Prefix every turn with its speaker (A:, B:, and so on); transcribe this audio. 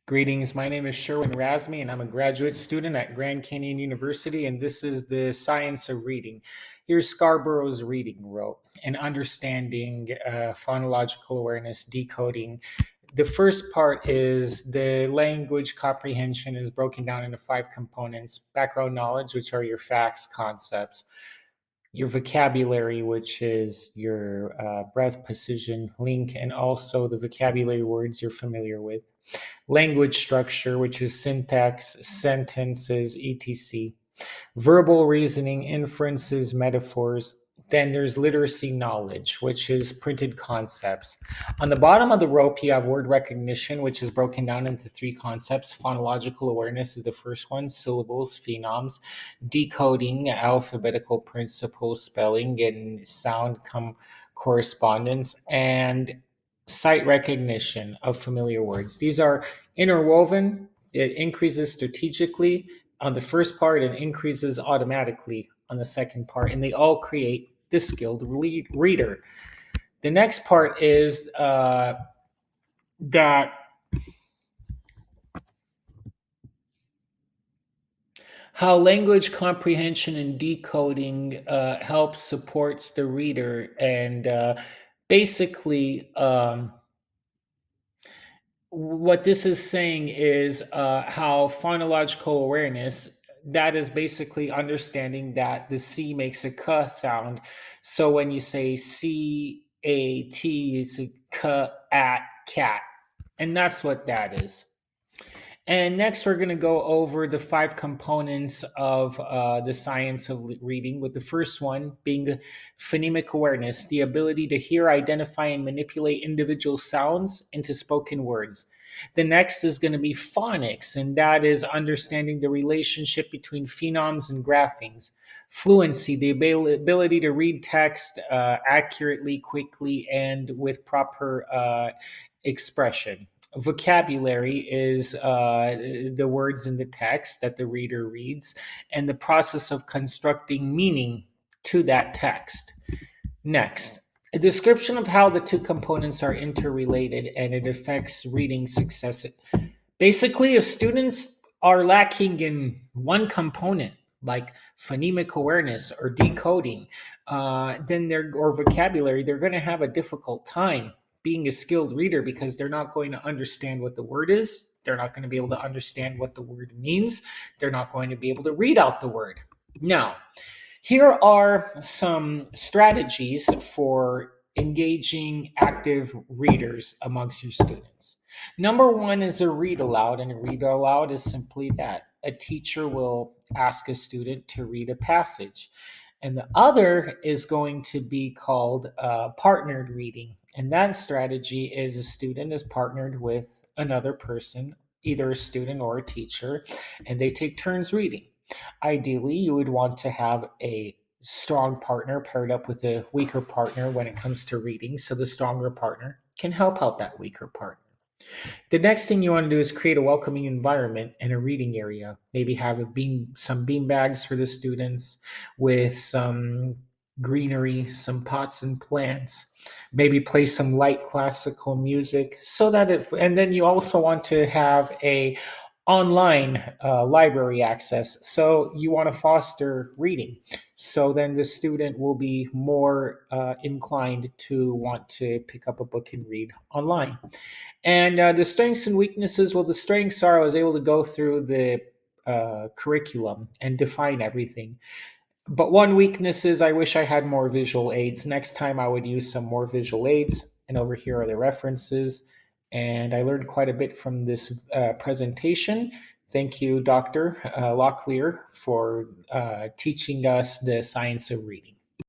A: Greetings. My name is Sherwin Razmi, and I'm a graduate student at Grand Canyon University, and this is the Science of Reading. Here's Scarborough's reading rope and understanding phonological awareness, decoding. The first part is the language comprehension is broken down into five components: background knowledge, which are your facts, concepts; your vocabulary, which is your breath, precision, link, and also the vocabulary words you're familiar with; language structure, which is syntax, sentences, etc; verbal reasoning, inferences, metaphors. Then there's literacy knowledge, which is printed concepts. On the bottom of the rope, you have word recognition, which is broken down into three concepts. Phonological awareness is the first one, syllables, phenoms; decoding, alphabetical principles, spelling, and correspondence; and sight recognition of familiar words. These are interwoven. It increases strategically on the first part and increases automatically on the second part, and they all create the skilled reader. The next part is that how language comprehension and decoding helps supports the reader, and basically what this is saying is how phonological awareness, that is basically understanding that the c makes a k sound. So when you say c-a-t, it's a k at cat, and that's what that is. And next, we're going to go over the five components of the science of reading, with the first one being phonemic awareness, the ability to hear, identify, and manipulate individual sounds into spoken words. The next is going to be phonics, and that is understanding the relationship between phenoms and graphings. Fluency, the ability to read text accurately, quickly, and with proper expression. Vocabulary is the words in the text that the reader reads and the process of constructing meaning to that text. Next, a description of how the two components are interrelated and it affects reading success. Basically, if students are lacking in one component, like phonemic awareness or decoding, then they're or vocabulary, they're going to have a difficult time being a skilled reader because they're not going to understand what the word is. They're not going to be able to understand what the word means. They're not going to be able to read out the word. Now, here are some strategies for engaging active readers amongst your students. Number one is a read aloud, and a read aloud is simply that. A teacher will ask a student to read a passage. And the other is going to be called partnered reading. And that strategy is a student is partnered with another person, either a student or a teacher, and they take turns reading. Ideally, you would want to have a strong partner paired up with a weaker partner when it comes to reading, so the stronger partner can help out that weaker partner. The next thing you want to do is create a welcoming environment and a reading area. Maybe have some bean bags for the students with some greenery, some pots and plants. Maybe play some light classical music so that and then you also want to have a online library access. So you want to foster reading. So then the student will be more inclined to want to pick up a book and read online. And the strengths and weaknesses, well, the strengths are I was able to go through the curriculum and define everything. But one weakness is I wish I had more visual aids. Next time I would use some more visual aids. And over here are the references. And I learned quite a bit from this presentation. Thank you, Dr. Locklear, for teaching us the science of reading.